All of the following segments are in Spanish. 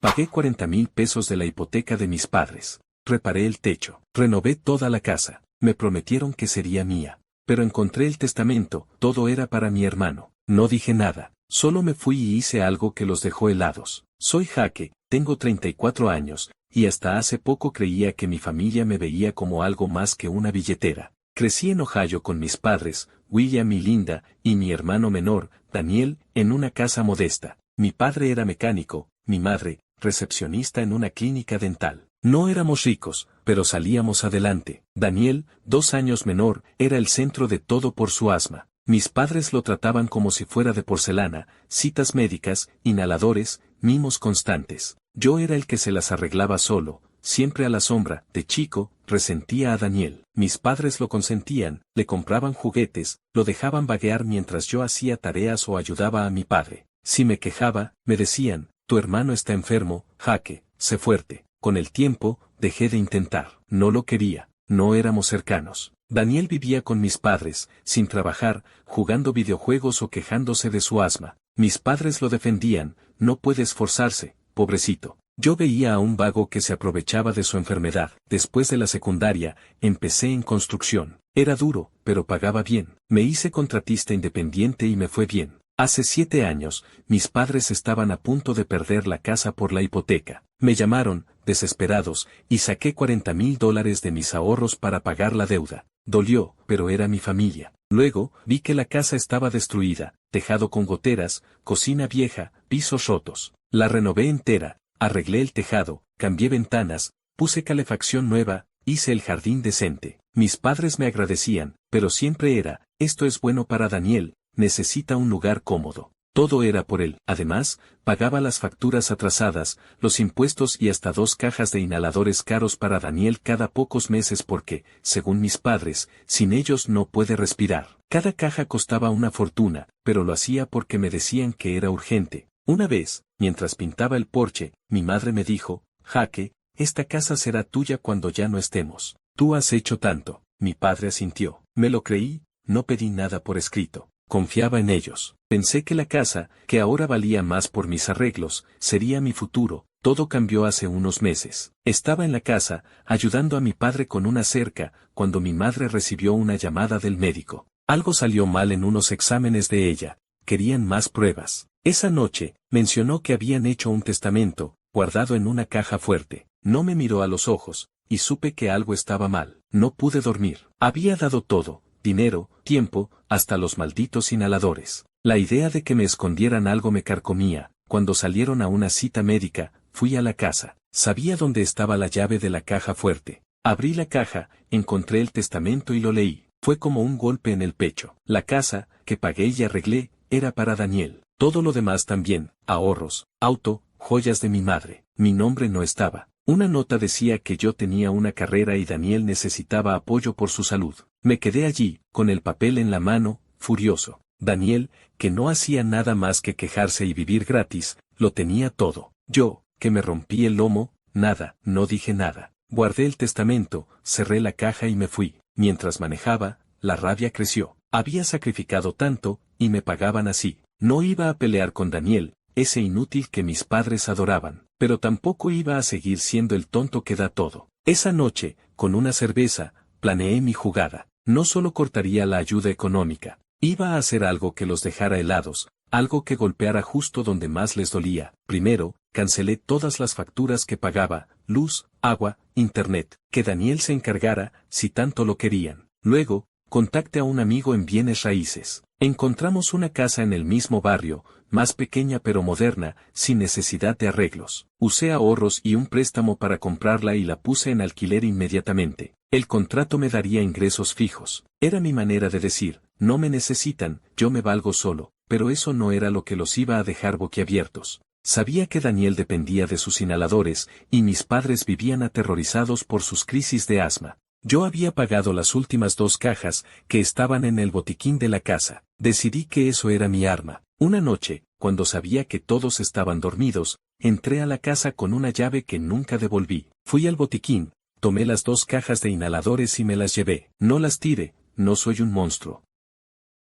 Pagué 40,000 pesos de la hipoteca de mis padres. Reparé el techo. Renové toda la casa. Me prometieron que sería mía. Pero encontré el testamento, todo era para mi hermano. No dije nada. Solo me fui y hice algo que los dejó helados. Soy Jaque, tengo 34 años, y hasta hace poco creía que mi familia me veía como algo más que una billetera. Crecí en Ohio con mis padres, William y Linda, y mi hermano menor, Daniel, en una casa modesta. Mi padre era mecánico, mi madre, recepcionista en una clínica dental. No éramos ricos, pero salíamos adelante. Daniel, 2 años menor, era el centro de todo por su asma. Mis padres lo trataban como si fuera de porcelana, citas médicas, inhaladores, mimos constantes. Yo era el que se las arreglaba solo, siempre a la sombra. De chico, resentía a Daniel. Mis padres lo consentían, le compraban juguetes, lo dejaban vaguear mientras yo hacía tareas o ayudaba a mi padre. Si me quejaba, me decían, tu hermano está enfermo, Jaque, sé fuerte. Con el tiempo, dejé de intentar. No lo quería, no éramos cercanos. Daniel vivía con mis padres, sin trabajar, jugando videojuegos o quejándose de su asma. Mis padres lo defendían, no puede esforzarse, pobrecito. Yo veía a un vago que se aprovechaba de su enfermedad. Después de la secundaria, empecé en construcción. Era duro, pero pagaba bien. Me hice contratista independiente y me fue bien. Hace 7 años, mis padres estaban a punto de perder la casa por la hipoteca. Me llamaron, desesperados, y saqué $40,000 de mis ahorros para pagar la deuda. Dolió, pero era mi familia. Luego, vi que la casa estaba destruida, tejado con goteras, cocina vieja, pisos rotos. La renové entera, arreglé el tejado, cambié ventanas, puse calefacción nueva, hice el jardín decente. Mis padres me agradecían, pero siempre era, esto es bueno para Daniel, necesita un lugar cómodo. Todo era por él. Además, pagaba las facturas atrasadas, los impuestos y hasta 2 cajas de inhaladores caros para Daniel cada pocos meses porque, según mis padres, sin ellos no puede respirar. Cada caja costaba una fortuna, pero lo hacía porque me decían que era urgente. Una vez, mientras pintaba el porche, mi madre me dijo, Jaque, esta casa será tuya cuando ya no estemos. Tú has hecho tanto. Mi padre asintió. Me lo creí, no pedí nada por escrito. Confiaba en ellos. Pensé que la casa, que ahora valía más por mis arreglos, sería mi futuro. Todo cambió hace unos meses. Estaba en la casa, ayudando a mi padre con una cerca, cuando mi madre recibió una llamada del médico. Algo salió mal en unos exámenes de ella. Querían más pruebas. Esa noche, mencionó que habían hecho un testamento, guardado en una caja fuerte. No me miró a los ojos, y supe que algo estaba mal. No pude dormir. Había dado todo. Dinero, tiempo, hasta los malditos inhaladores. La idea de que me escondieran algo me carcomía. Cuando salieron a una cita médica, fui a la casa. Sabía dónde estaba la llave de la caja fuerte. Abrí la caja, encontré el testamento y lo leí. Fue como un golpe en el pecho. La casa, que pagué y arreglé, era para Daniel. Todo lo demás también, ahorros, auto, joyas de mi madre. Mi nombre no estaba. Una nota decía que yo tenía una carrera y Daniel necesitaba apoyo por su salud. Me quedé allí, con el papel en la mano, furioso. Daniel, que no hacía nada más que quejarse y vivir gratis, lo tenía todo. Yo, que me rompí el lomo, nada, no dije nada. Guardé el testamento, cerré la caja y me fui. Mientras manejaba, la rabia creció. Había sacrificado tanto, y me pagaban así. No iba a pelear con Daniel, ese inútil que mis padres adoraban, pero tampoco iba a seguir siendo el tonto que da todo. Esa noche, con una cerveza, planeé mi jugada. No solo cortaría la ayuda económica, iba a hacer algo que los dejara helados, algo que golpeara justo donde más les dolía. Primero, cancelé todas las facturas que pagaba, luz, agua, internet, que Daniel se encargara, si tanto lo querían. Luego, contacté a un amigo en bienes raíces. Encontramos una casa en el mismo barrio, más pequeña pero moderna, sin necesidad de arreglos. Usé ahorros y un préstamo para comprarla y la puse en alquiler inmediatamente. El contrato me daría ingresos fijos. Era mi manera de decir, no me necesitan, yo me valgo solo, pero eso no era lo que los iba a dejar boquiabiertos. Sabía que Daniel dependía de sus inhaladores, y mis padres vivían aterrorizados por sus crisis de asma. Yo había pagado las últimas 2 cajas, que estaban en el botiquín de la casa. Decidí que eso era mi arma. Una noche, cuando sabía que todos estaban dormidos, entré a la casa con una llave que nunca devolví. Fui al botiquín, tomé las 2 cajas de inhaladores y me las llevé. No las tiré, no soy un monstruo.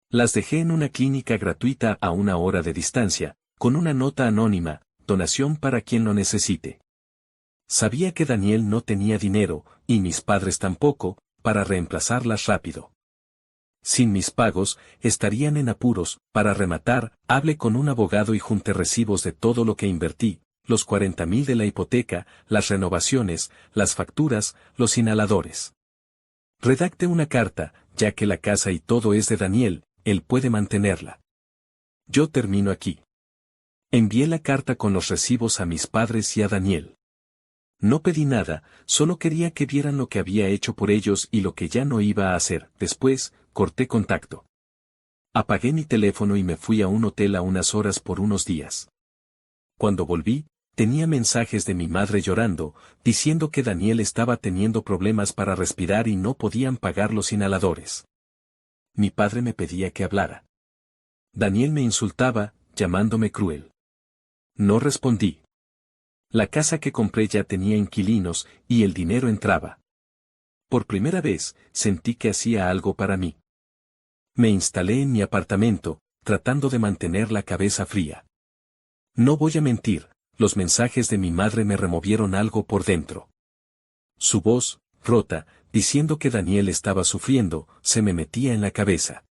Las dejé en una clínica gratuita a 1 hora de distancia, con una nota anónima, donación para quien lo necesite. Sabía que Daniel no tenía dinero, y mis padres tampoco, para reemplazarlas rápido. Sin mis pagos, estarían en apuros. Para rematar, hablé con un abogado y junté recibos de todo lo que invertí, los 40,000 de la hipoteca, las renovaciones, las facturas, los inhaladores. Redacte una carta, ya que la casa y todo es de Daniel, él puede mantenerla. Yo termino aquí. Envié la carta con los recibos a mis padres y a Daniel. No pedí nada, solo quería que vieran lo que había hecho por ellos y lo que ya no iba a hacer. Después, corté contacto. Apagué mi teléfono y me fui a un hotel a unas horas por unos días. Cuando volví, tenía mensajes de mi madre llorando, diciendo que Daniel estaba teniendo problemas para respirar y no podían pagar los inhaladores. Mi padre me pedía que hablara. Daniel me insultaba, llamándome cruel. No respondí. La casa que compré ya tenía inquilinos, y el dinero entraba. Por primera vez, sentí que hacía algo para mí. Me instalé en mi apartamento, tratando de mantener la cabeza fría. No voy a mentir, los mensajes de mi madre me removieron algo por dentro. Su voz, rota, diciendo que Daniel estaba sufriendo, se me metía en la cabeza.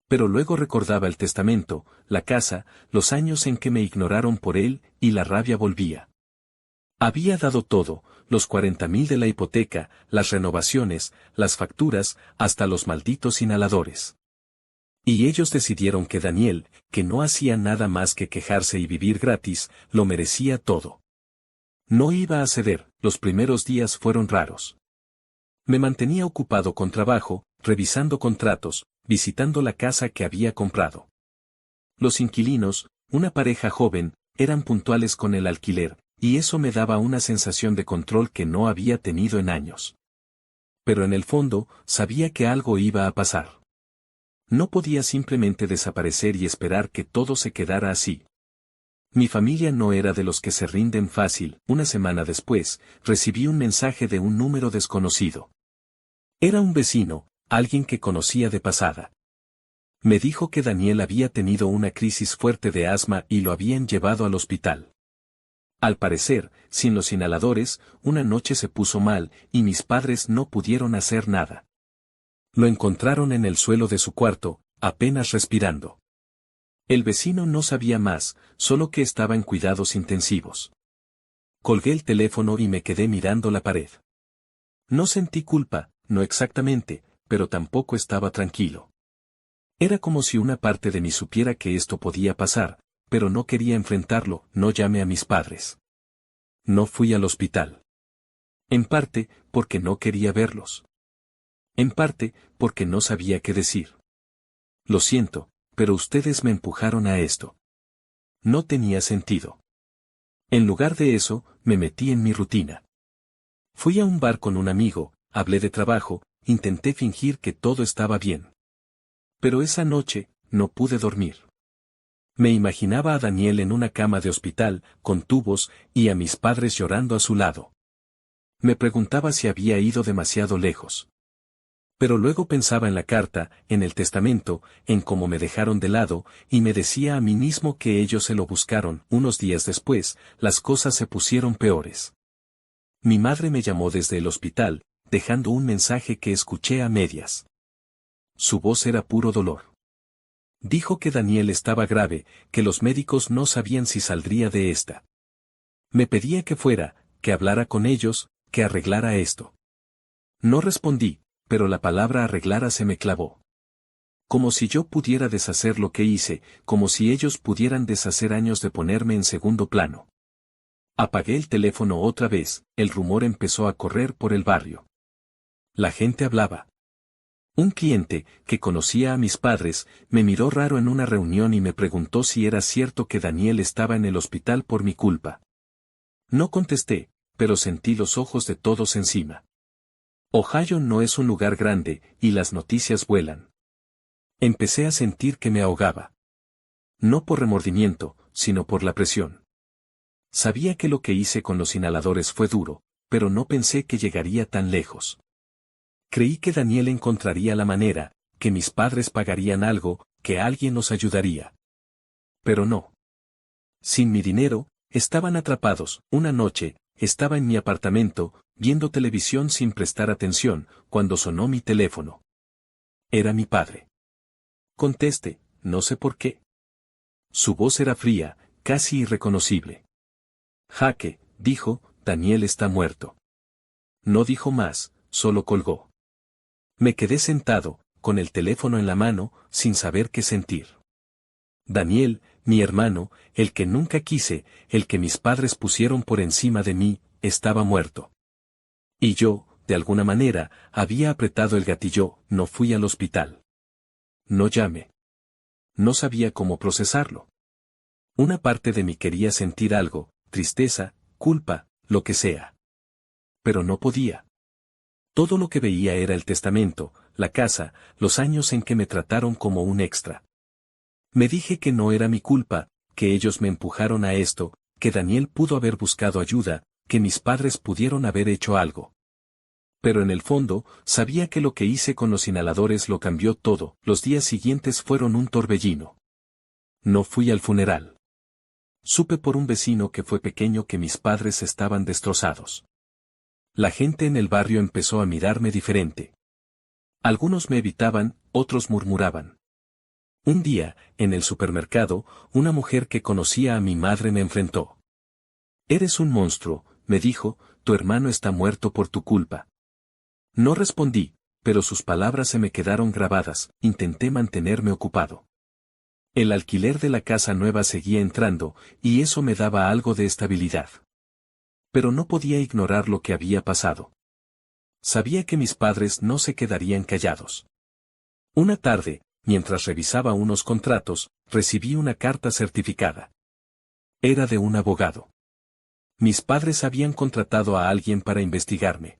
Pero luego recordaba el testamento, la casa, los años en que me ignoraron por él, y la rabia volvía. Había dado todo, los 40,000 de la hipoteca, las renovaciones, las facturas, hasta los malditos inhaladores. Y ellos decidieron que Daniel, que no hacía nada más que quejarse y vivir gratis, lo merecía todo. No iba a ceder, los primeros días fueron raros. Me mantenía ocupado con trabajo, revisando contratos, visitando la casa que había comprado. Los inquilinos, una pareja joven, eran puntuales con el alquiler, y eso me daba una sensación de control que no había tenido en años. Pero en el fondo, sabía que algo iba a pasar. No podía simplemente desaparecer y esperar que todo se quedara así. Mi familia no era de los que se rinden fácil. Una semana después, recibí un mensaje de un número desconocido. Era un vecino, alguien que conocía de pasada. Me dijo que Daniel había tenido una crisis fuerte de asma y lo habían llevado al hospital. Al parecer, sin los inhaladores, una noche se puso mal, y mis padres no pudieron hacer nada. Lo encontraron en el suelo de su cuarto, apenas respirando. El vecino no sabía más, solo que estaba en cuidados intensivos. Colgué el teléfono y me quedé mirando la pared. No sentí culpa, no exactamente, pero tampoco estaba tranquilo. Era como si una parte de mí supiera que esto podía pasar, pero no quería enfrentarlo. No llamé a mis padres. No fui al hospital. En parte, porque no quería verlos. En parte, porque no sabía qué decir. Lo siento, pero ustedes me empujaron a esto. No tenía sentido. En lugar de eso, me metí en mi rutina. Fui a un bar con un amigo, hablé de trabajo, intenté fingir que todo estaba bien. Pero esa noche, no pude dormir. Me imaginaba a Daniel en una cama de hospital, con tubos, y a mis padres llorando a su lado. Me preguntaba si había ido demasiado lejos. Pero luego pensaba en la carta, en el testamento, en cómo me dejaron de lado, y me decía a mí mismo que ellos se lo buscaron. Unos días después, las cosas se pusieron peores. Mi madre me llamó desde el hospital, dejando un mensaje que escuché a medias. Su voz era puro dolor. Dijo que Daniel estaba grave, que los médicos no sabían si saldría de esta. Me pedía que fuera, que hablara con ellos, que arreglara esto. No respondí, pero la palabra arreglara se me clavó. Como si yo pudiera deshacer lo que hice, como si ellos pudieran deshacer años de ponerme en segundo plano. Apagué el teléfono otra vez, el rumor empezó a correr por el barrio. La gente hablaba. Un cliente, que conocía a mis padres, me miró raro en una reunión y me preguntó si era cierto que Daniel estaba en el hospital por mi culpa. No contesté, pero sentí los ojos de todos encima. Ohio no es un lugar grande, y las noticias vuelan. Empecé a sentir que me ahogaba. No por remordimiento, sino por la presión. Sabía que lo que hice con los inhaladores fue duro, pero no pensé que llegaría tan lejos. Creí que Daniel encontraría la manera, que mis padres pagarían algo, que alguien nos ayudaría. Pero no. Sin mi dinero, Estaban atrapados. Una noche, estaba en mi apartamento, viendo televisión sin prestar atención, cuando sonó mi teléfono. Era mi padre. Contesté, no sé por qué. Su voz era fría, casi irreconocible. Jaque, dijo, Daniel está muerto. No dijo más, solo colgó. Me quedé sentado, con el teléfono en la mano, sin saber qué sentir. Daniel, mi hermano, el que nunca quise, el que mis padres pusieron por encima de mí, estaba muerto. Y yo, de alguna manera, había apretado el gatillo, no fui al hospital. No llamé. No sabía cómo procesarlo. Una parte de mí quería sentir algo, tristeza, culpa, lo que sea. Pero no podía. Todo lo que veía era el testamento, la casa, los años en que me trataron como un extra. Me dije que no era mi culpa, que ellos me empujaron a esto, que Daniel pudo haber buscado ayuda, que mis padres pudieron haber hecho algo. Pero en el fondo, sabía que lo que hice con los inhaladores lo cambió todo. Los días siguientes fueron un torbellino. No fui al funeral. Supe por un vecino que fue pequeño que mis padres estaban destrozados. La gente en el barrio empezó a mirarme diferente. Algunos me evitaban, otros murmuraban. Un día, en el supermercado, una mujer que conocía a mi madre me enfrentó. «Eres un monstruo», me dijo, «tu hermano está muerto por tu culpa». No respondí, pero sus palabras se me quedaron grabadas. Intenté mantenerme ocupado. El alquiler de la casa nueva seguía entrando, y eso me daba algo de estabilidad. Pero no podía ignorar lo que había pasado. Sabía que mis padres no se quedarían callados. Una tarde, mientras revisaba unos contratos, recibí una carta certificada. Era de un abogado. Mis padres habían contratado a alguien para investigarme.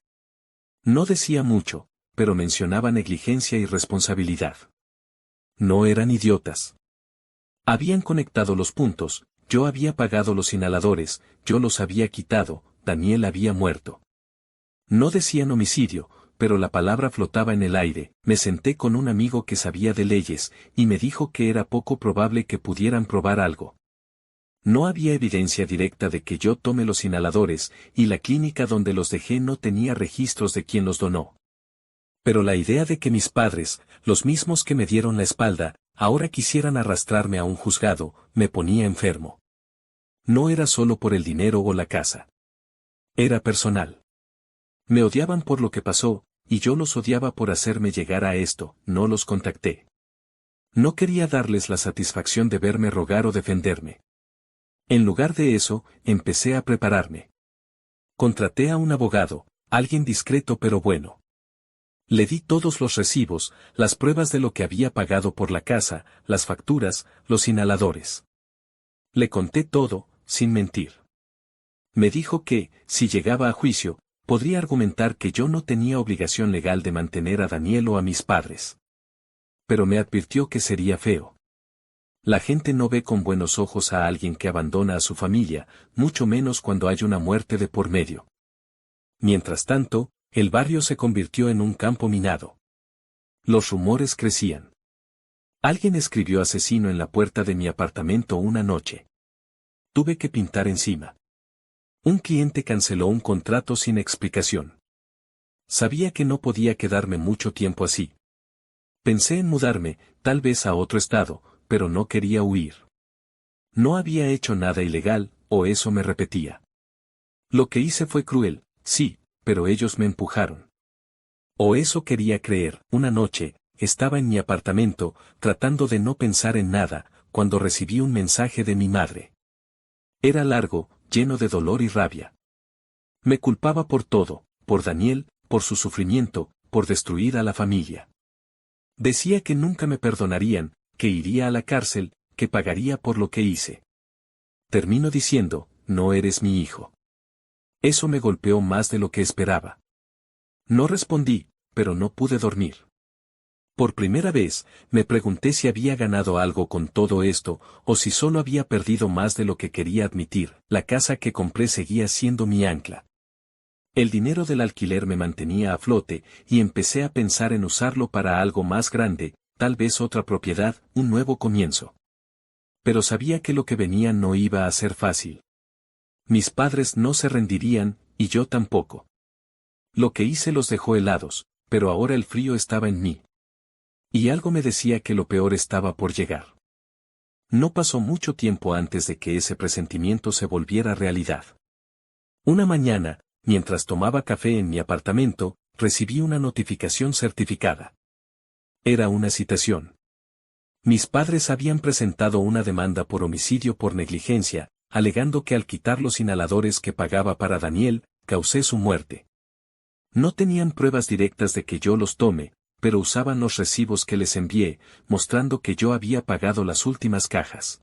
No decía mucho, pero mencionaba negligencia y responsabilidad. No eran idiotas. Habían conectado los puntos, yo había pagado los inhaladores, yo los había quitado, Daniel había muerto. No decían homicidio, pero la palabra flotaba en el aire. Me senté con un amigo que sabía de leyes, y me dijo que era poco probable que pudieran probar algo. No había evidencia directa de que yo tome los inhaladores, y la clínica donde los dejé no tenía registros de quién los donó. Pero la idea de que mis padres, los mismos que me dieron la espalda, ahora quisieran arrastrarme a un juzgado, me ponía enfermo. No era solo por el dinero o la casa. Era personal. Me odiaban por lo que pasó, y yo los odiaba por hacerme llegar a esto. No los contacté. No quería darles la satisfacción de verme rogar o defenderme. En lugar de eso, empecé a prepararme. Contraté a un abogado, alguien discreto pero bueno. Le di todos los recibos, las pruebas de lo que había pagado por la casa, las facturas, los inhaladores. Le conté todo, sin mentir. Me dijo que, si llegaba a juicio, podría argumentar que yo no tenía obligación legal de mantener a Daniel o a mis padres. Pero me advirtió que sería feo. La gente no ve con buenos ojos a alguien que abandona a su familia, mucho menos cuando hay una muerte de por medio. Mientras tanto, el barrio se convirtió en un campo minado. Los rumores crecían. Alguien escribió asesino en la puerta de mi apartamento una noche. Tuve que pintar encima. Un cliente canceló un contrato sin explicación. Sabía que no podía quedarme mucho tiempo así. Pensé en mudarme, tal vez a otro estado, pero no quería huir. No había hecho nada ilegal, o eso me repetía. Lo que hice fue cruel, sí, pero ellos me empujaron. O eso quería creer. Una noche, estaba en mi apartamento, tratando de no pensar en nada, cuando recibí un mensaje de mi madre. Era largo, lleno de dolor y rabia. Me culpaba por todo, por Daniel, por su sufrimiento, por destruir a la familia. Decía que nunca me perdonarían, que iría a la cárcel, que pagaría por lo que hice. Termino diciendo, no eres mi hijo. Eso me golpeó más de lo que esperaba. No respondí, pero no pude dormir. Por primera vez, me pregunté si había ganado algo con todo esto, o si solo había perdido más de lo que quería admitir. La casa que compré seguía siendo mi ancla. El dinero del alquiler me mantenía a flote, y empecé a pensar en usarlo para algo más grande, tal vez otra propiedad, un nuevo comienzo. Pero sabía que lo que venía no iba a ser fácil. Mis padres no se rendirían, y yo tampoco. Lo que hice los dejó helados, pero ahora el frío estaba en mí. Y algo me decía que lo peor estaba por llegar. No pasó mucho tiempo antes de que ese presentimiento se volviera realidad. Una mañana, mientras tomaba café en mi apartamento, recibí una notificación certificada. Era una citación. Mis padres habían presentado una demanda por homicidio por negligencia, alegando que al quitar los inhaladores que pagaba para Daniel, causé su muerte. No tenían pruebas directas de que yo los tome, pero usaban los recibos que les envié, mostrando que yo había pagado las últimas cajas.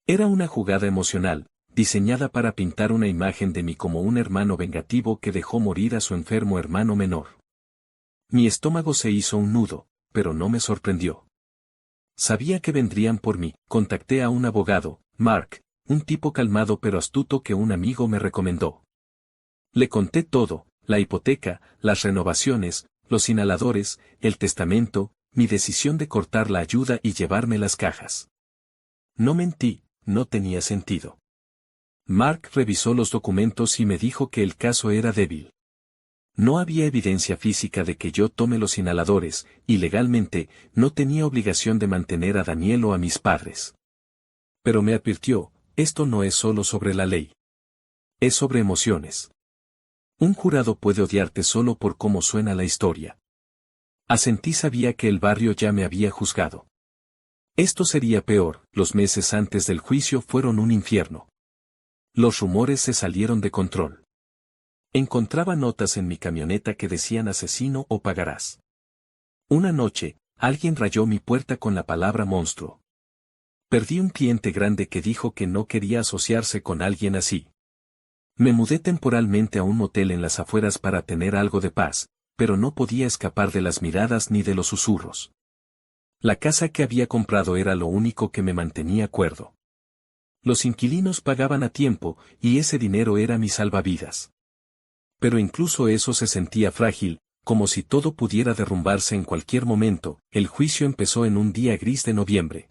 Era una jugada emocional, diseñada para pintar una imagen de mí como un hermano vengativo que dejó morir a su enfermo hermano menor. Mi estómago se hizo un nudo, pero no me sorprendió. Sabía que vendrían por mí. Contacté a un abogado, Mark, un tipo calmado pero astuto que un amigo me recomendó. Le conté todo, la hipoteca, las renovaciones, los inhaladores, el testamento, mi decisión de cortar la ayuda y llevarme las cajas. No mentí, no tenía sentido. Mark revisó los documentos y me dijo que el caso era débil. No había evidencia física de que yo tome los inhaladores, y legalmente, no tenía obligación de mantener a Daniel o a mis padres. Pero me advirtió, esto no es solo sobre la ley. Es sobre emociones. Un jurado puede odiarte solo por cómo suena la historia. Asentí, sabía que el barrio ya me había juzgado. Esto sería peor, los meses antes del juicio fueron un infierno. Los rumores se salieron de control. Encontraba notas en mi camioneta que decían asesino o pagarás. Una noche, alguien rayó mi puerta con la palabra monstruo. Perdí un cliente grande que dijo que no quería asociarse con alguien así. Me mudé temporalmente a un motel en las afueras para tener algo de paz, pero no podía escapar de las miradas ni de los susurros. La casa que había comprado era lo único que me mantenía cuerdo. Los inquilinos pagaban a tiempo, y ese dinero era mi salvavidas. Pero incluso eso se sentía frágil, como si todo pudiera derrumbarse en cualquier momento. El juicio empezó en un día gris de noviembre.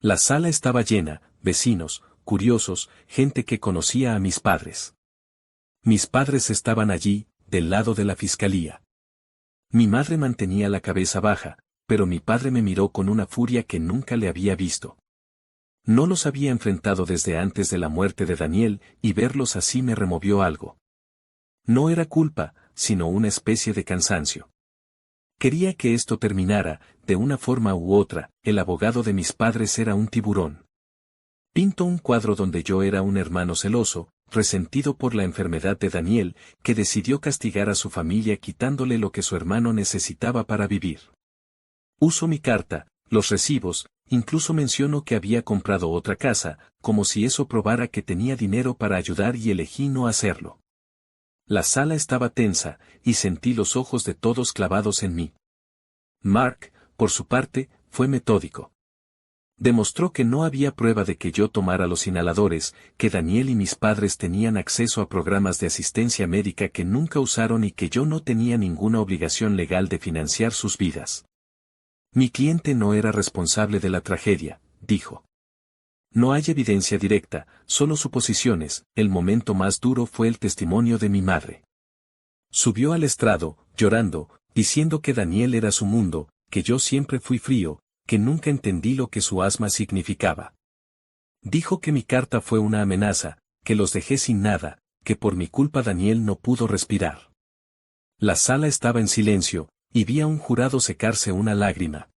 La sala estaba llena, vecinos, curiosos, gente que conocía a mis padres. Mis padres estaban allí, del lado de la fiscalía. Mi madre mantenía la cabeza baja, pero mi padre me miró con una furia que nunca le había visto. No los había enfrentado desde antes de la muerte de Daniel, y verlos así me removió algo. No era culpa, sino una especie de cansancio. Quería que esto terminara, de una forma u otra. El abogado de mis padres era un tiburón. Pintó un cuadro donde yo era un hermano celoso, resentido por la enfermedad de Daniel, que decidió castigar a su familia quitándole lo que su hermano necesitaba para vivir. Uso mi carta, los recibos, incluso menciono que había comprado otra casa, como si eso probara que tenía dinero para ayudar, y elegí no hacerlo. La sala estaba tensa, y sentí los ojos de todos clavados en mí. Mark, por su parte, fue metódico. Demostró que no había prueba de que yo tomara los inhaladores, que Daniel y mis padres tenían acceso a programas de asistencia médica que nunca usaron y que yo no tenía ninguna obligación legal de financiar sus vidas. Mi cliente no era responsable de la tragedia, dijo. No hay evidencia directa, solo suposiciones. El momento más duro fue el testimonio de mi madre. Subió al estrado, llorando, diciendo que Daniel era su mundo, que yo siempre fui frío, que nunca entendí lo que su asma significaba. Dijo que mi carta fue una amenaza, que los dejé sin nada, que por mi culpa Daniel no pudo respirar. La sala estaba en silencio, y vi a un jurado secarse una lágrima.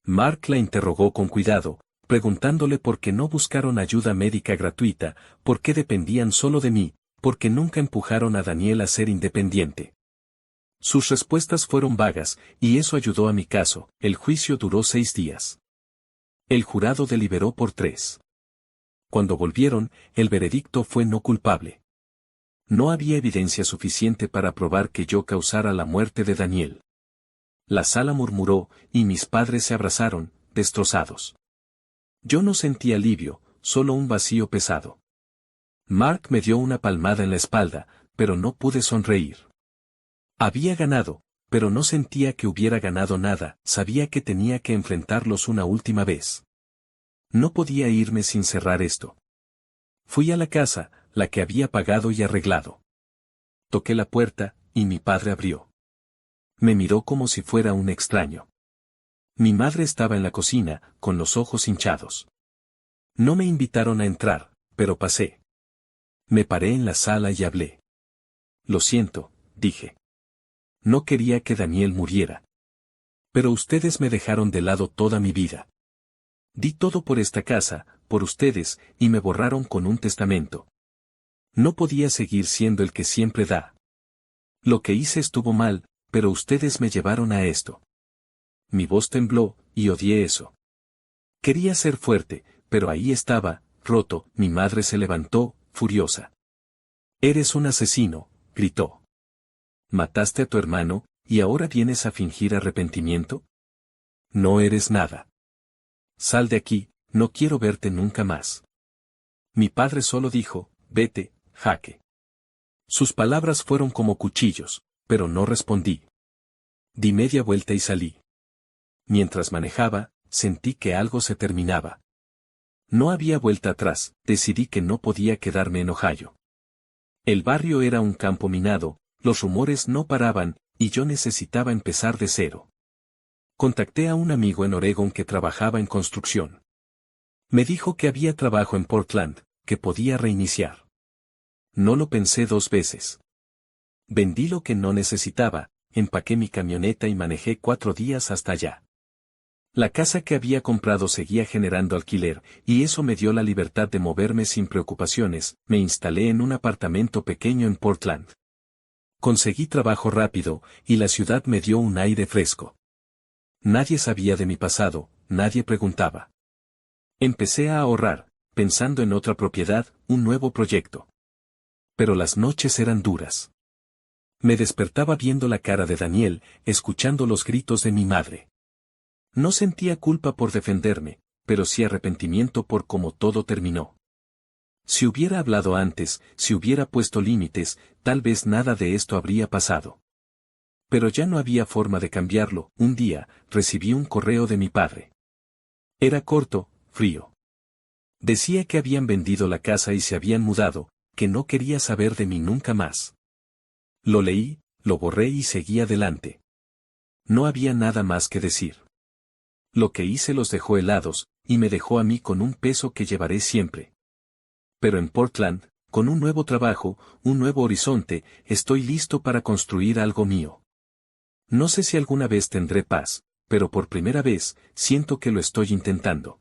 Mark la interrogó con cuidado, preguntándole por qué no buscaron ayuda médica gratuita, por qué dependían solo de mí, por qué nunca empujaron a Daniel a ser independiente. Sus respuestas fueron vagas, y eso ayudó a mi caso. El juicio duró 6 días. El jurado deliberó por 3. Cuando volvieron, el veredicto fue no culpable. No había evidencia suficiente para probar que yo causara la muerte de Daniel. La sala murmuró, y mis padres se abrazaron, destrozados. Yo no sentí alivio, solo un vacío pesado. Mark me dio una palmada en la espalda, pero no pude sonreír. Había ganado, pero no sentía que hubiera ganado nada. Sabía que tenía que enfrentarlos una última vez. No podía irme sin cerrar esto. Fui a la casa, la que había pagado y arreglado. Toqué la puerta, y mi padre abrió. Me miró como si fuera un extraño. Mi madre estaba en la cocina, con los ojos hinchados. No me invitaron a entrar, pero pasé. Me paré en la sala y hablé. Lo siento, dije. No quería que Daniel muriera. Pero ustedes me dejaron de lado toda mi vida. Di todo por esta casa, por ustedes, y me borraron con un testamento. No podía seguir siendo el que siempre da. Lo que hice estuvo mal, pero ustedes me llevaron a esto. Mi voz tembló, y odié eso. Quería ser fuerte, pero ahí estaba, roto. Mi madre se levantó, furiosa. «Eres un asesino», gritó. «Mataste a tu hermano, ¿y ahora vienes a fingir arrepentimiento? No eres nada. Sal de aquí, no quiero verte nunca más». Mi padre solo dijo, «Vete, Jaque». Sus palabras fueron como cuchillos, pero no respondí. Di media vuelta y salí. Mientras manejaba, sentí que algo se terminaba. No había vuelta atrás, decidí que no podía quedarme en Ohio. El barrio era un campo minado, los rumores no paraban, y yo necesitaba empezar de cero. Contacté a un amigo en Oregon que trabajaba en construcción. Me dijo que había trabajo en Portland, que podía reiniciar. No lo pensé 2 veces. Vendí lo que no necesitaba, empaqué mi camioneta y manejé 4 días hasta allá. La casa que había comprado seguía generando alquiler, y eso me dio la libertad de moverme sin preocupaciones. Me instalé en un apartamento pequeño en Portland. Conseguí trabajo rápido, y la ciudad me dio un aire fresco. Nadie sabía de mi pasado, nadie preguntaba. Empecé a ahorrar, pensando en otra propiedad, un nuevo proyecto. Pero las noches eran duras. Me despertaba viendo la cara de Daniel, escuchando los gritos de mi madre. No sentía culpa por defenderme, pero sí arrepentimiento por cómo todo terminó. Si hubiera hablado antes, si hubiera puesto límites, tal vez nada de esto habría pasado. Pero ya no había forma de cambiarlo. Un día, recibí un correo de mi padre. Era corto, frío. Decía que habían vendido la casa y se habían mudado, que no quería saber de mí nunca más. Lo leí, lo borré y seguí adelante. No había nada más que decir. Lo que hice los dejó helados, y me dejó a mí con un peso que llevaré siempre. Pero en Portland, con un nuevo trabajo, un nuevo horizonte, estoy listo para construir algo mío. No sé si alguna vez tendré paz, pero por primera vez, siento que lo estoy intentando.